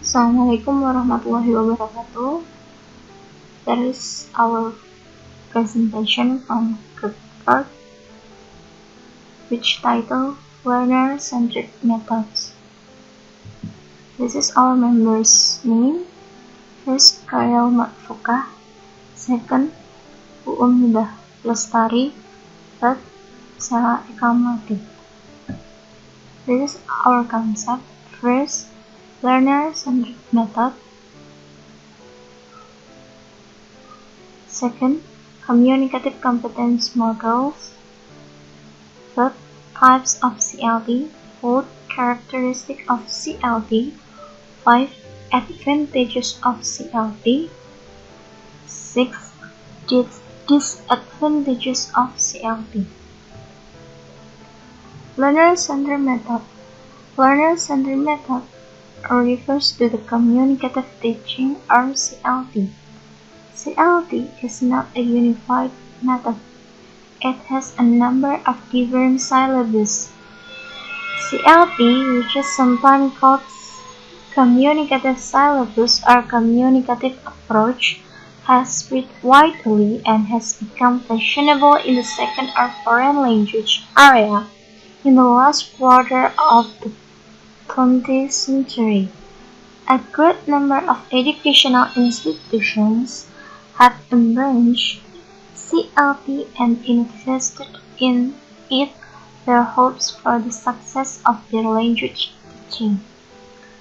Assalamualaikum warahmatullahi wabarakatuh. That is our presentation from Kierkegaard, which titled Learner-Centered Methods. This is our members' name. First, Khairil Matfukah. Second, Umidah Lestari. Third, Sarah Ekamati. This is our concept. First, learner-centered method. Second, communicative competence models. Third, types of CLT. Fourth, characteristics of CLT. 5. Advantages of CLT. 6. Disadvantages of CLT. Learner-centered method. Learner-centered method refers to the communicative teaching or CLT. CLT is not a unified method. It has a number of different syllables. CLT, which is sometimes called communicative syllabus or communicative approach, has spread widely and has become fashionable in the second or foreign language area in the last quarter of the 20th century. A great number of educational institutions have embraced CLT and invested in it their hopes for the success of their language teaching.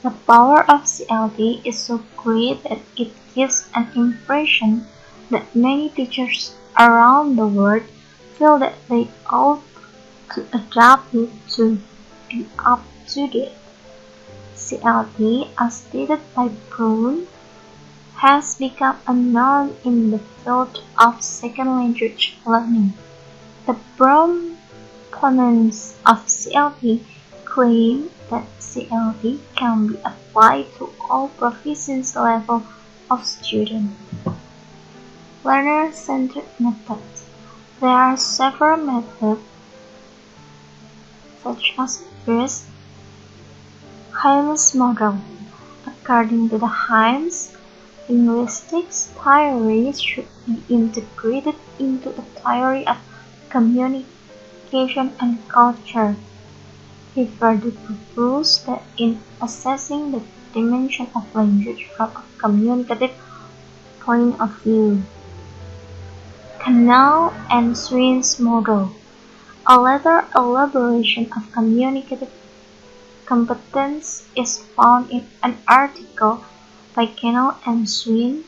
The power of CLT is so great that it gives an impression that many teachers around the world feel that they ought to adopt it to be up to date. CLT, as stated by Brown, has become a norm in the field of second language learning. The Brown proponents of CLT claim that CLT can be applied to all proficiency levels of students. Learner-centered methods. There are several methods, such as first, Himes model. According to the Himes, linguistics theories should be integrated into a theory of communication and culture. He further proposed that in assessing the dimension of language from a communicative point of view, Canal and Sween's model, a later elaboration of communicative competence, is found in an article by Canal and Sween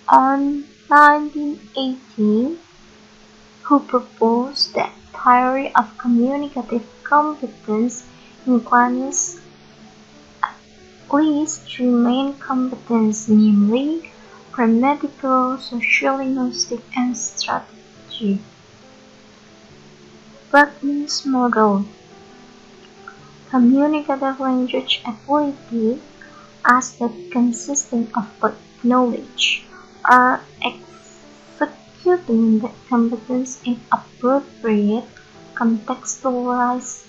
on 1918, who proposed that theory of communicative competence includes at least three main competences, namely grammatical, sociolinguistic, and strategy. Berkman's model. Communicative language ability as that consisting of both knowledge or executing that competence in appropriate contextualized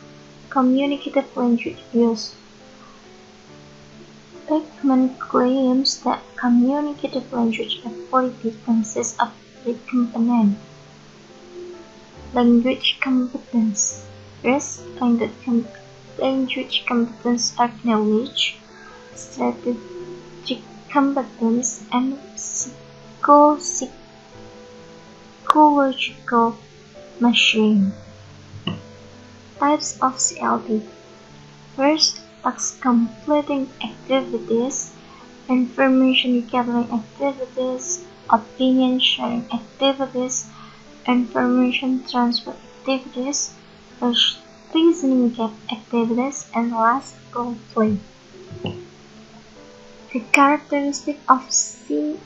communicative language use. Beckman claims that communicative language ability consists of three components. Language competence. First, language competence or knowledge, strategic competence, and psychological machine. Types of CLT. First, task completing activities, information gathering activities, opinion sharing activities, information transfer activities, reasoning gap activities, and last, role play. The characteristic of CLT.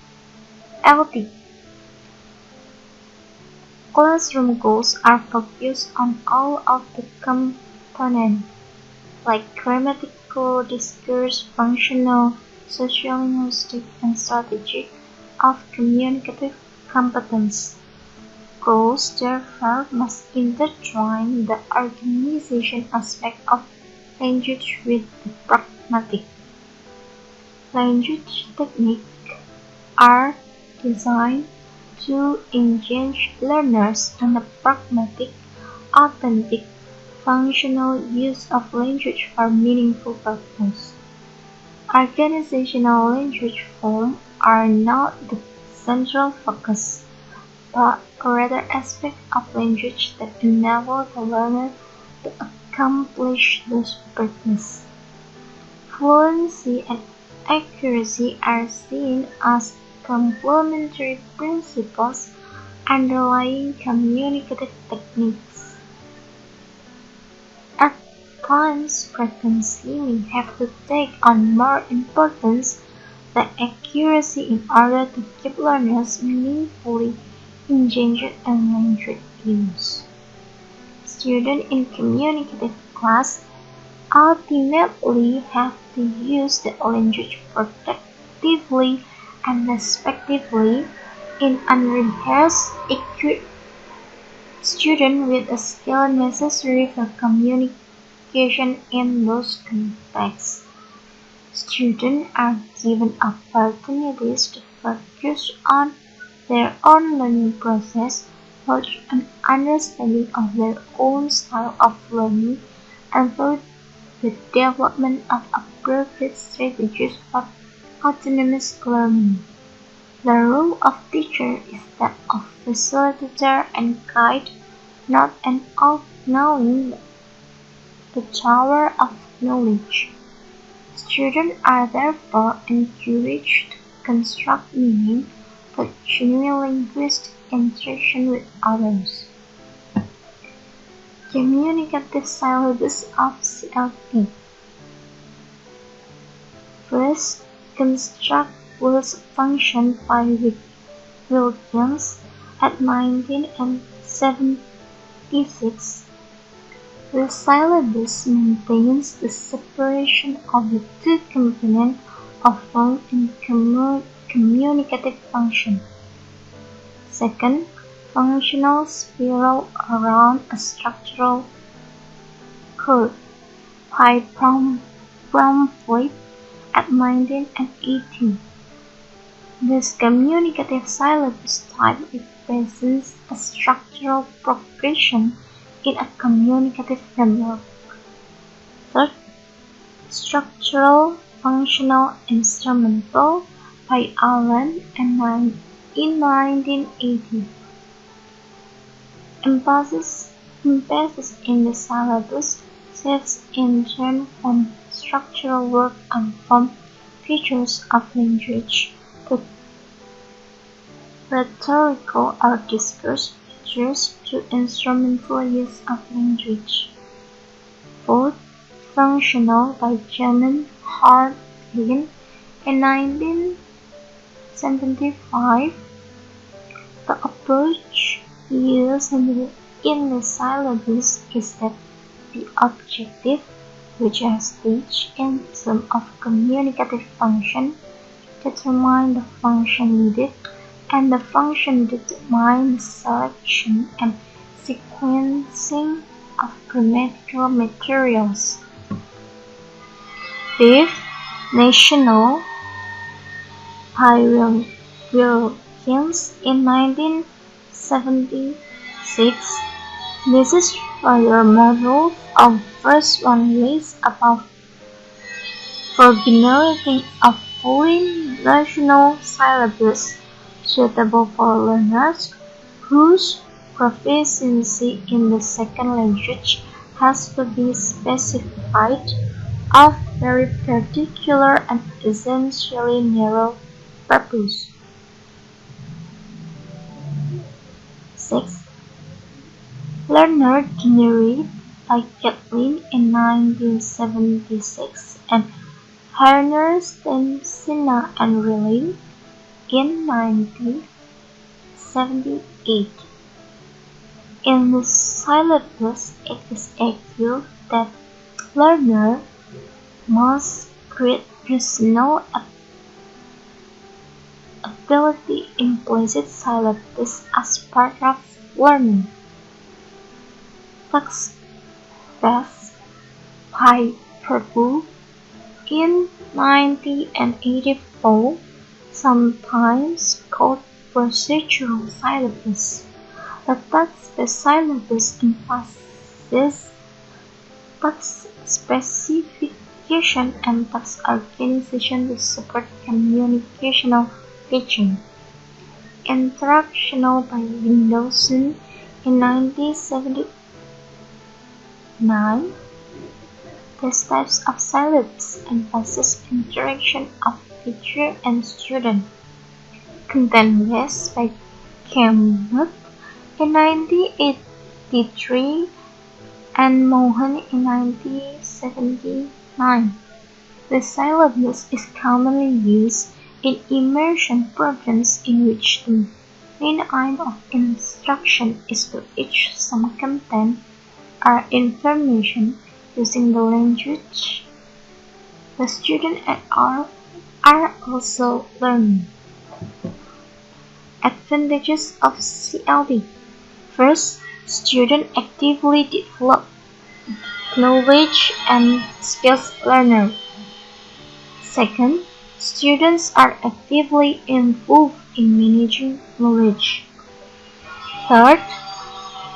Classroom goals are focused on all of the components, like grammatical, discourse, functional, sociolinguistic, and strategic, of communicative competence. Goals, therefore, must intertwine the organization aspect of language with the pragmatic language techniques are designed to engage learners in the pragmatic, authentic, functional use of language for meaningful purpose. Organizational language forms are not the central focus, but rather aspects of language that enable the learner to accomplish this purpose. Fluency and accuracy are seen as complementary principles underlying communicative techniques. At times, frequency may have to take on more importance than accuracy in order to keep learners meaningfully engaged in language use. Students in communicative class ultimately have to use the language productively and respectively in unrehearsed, equipped students with the skill necessary for communication in those contexts. Students are given opportunities to focus on their own learning process, forge an understanding of their own style of learning, and through the development of appropriate strategies for autonomous learning. The role of teacher is that of facilitator and guide, not an all-knowing, the tower of knowledge. Students are therefore encouraged to construct meaning through genuine linguistic interaction with others. Communicative syllabus of CLT. First, construct Will's function by Wilkins at 1976. The syllabus maintains the separation of the two components of form and communicative function. Second, functional spiral around a structural curve by Bromfield at 1980. This communicative syllabus type represents a structural progression in a communicative framework. Third, structural, functional, instrumental by Allen and in 1980. Emphasis in the syllabus shifts in turn from structural work on form features of language to rhetorical or discourse features to instrumental use of language. Fourth, functional by German Hartlin in 1975. The approach used in the syllabus is that the objective, which is stage in terms of communicative function, determine the function needed, and the function determines selection and sequencing of grammatical materials. Fifth, national by Wilkins in 1976. This is further modeled on first one list above for generating a fully national syllabus suitable for learners whose proficiency in the second language has to be specified of very particular and essentially narrow purpose. 6. Learner Generated by Catlin in 1976 and Herner, Stensina and Riley in 1978. In the syllabus, it is argued that learner must create personal ability implicit syllabus as part of learning. Text Best by Prabhu in 90 and 84, sometimes called procedural syllabus. The text-based syllabus emphasizes task specification and task organization to support communicational teaching. Instructional by Windowson in 1979, these types of syllabus emphasize interaction of teacher and student. Content-based by Kempf in 1983 and Mohan in 1979. The syllabus is commonly used in immersion programs in which the main aim of instruction is to teach some content or information using the language the student are also learning. Advantages of CLD. First, students actively develop knowledge and skills learner. Second, students are actively involved in managing knowledge. Third,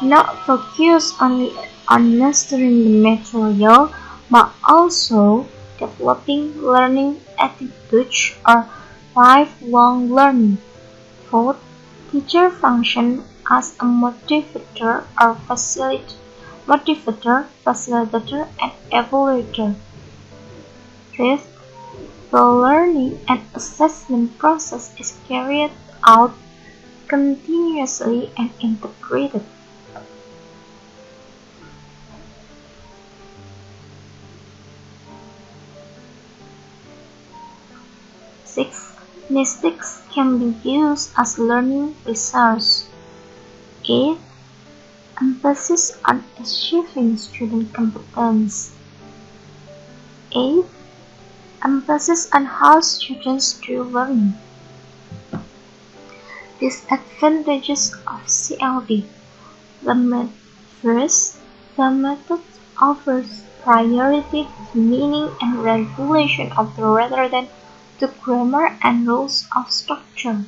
not focus only on mastering the material, but also developing learning attitudes or lifelong learning. Fourth, teacher function as a motivator, facilitator, and evaluator. Fifth, the learning and assessment process is carried out continuously and integrated. Six, statistics can be used as learning resource. 8. Emphasis on achieving student competence. 8. Emphasis on how students do learning. Disadvantages of CLD. First, the method offers priority to meaning and regulation of the rather than to grammar and rules of structure.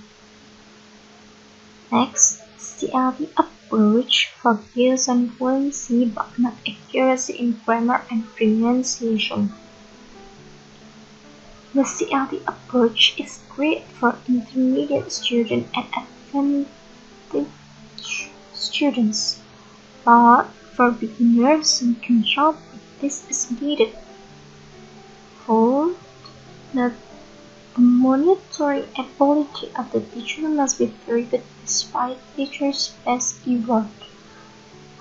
Next, CLD approach focuses on fluency but not accuracy in grammar and pronunciation. The CLD approach is great for intermediate students and advanced students, but for beginners some control practice is needed. Fourth, the monitoring ability of the teacher must be very good despite teachers' best effort.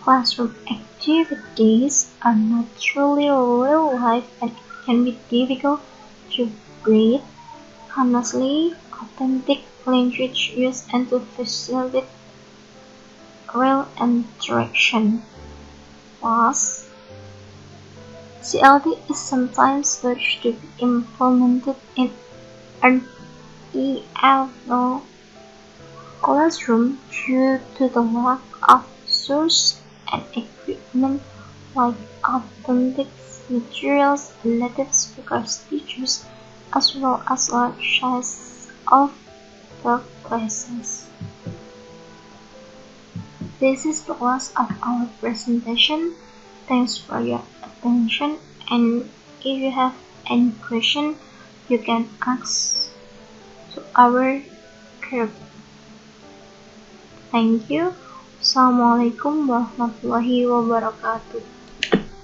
Classroom activities are not truly real life and it can be difficult to breathe honestly, authentic language use and to facilitate real interaction. Plus, CLD is sometimes urged to be implemented in an ELO classroom due to the lack of source and equipment like authentic materials and native speakers teachers as well as large size of the classes. This is the last of our presentation. Thanks for your attention, and if you have any question you can ask to our group. Thank you. Assalamualaikum warahmatullahi wabarakatuh.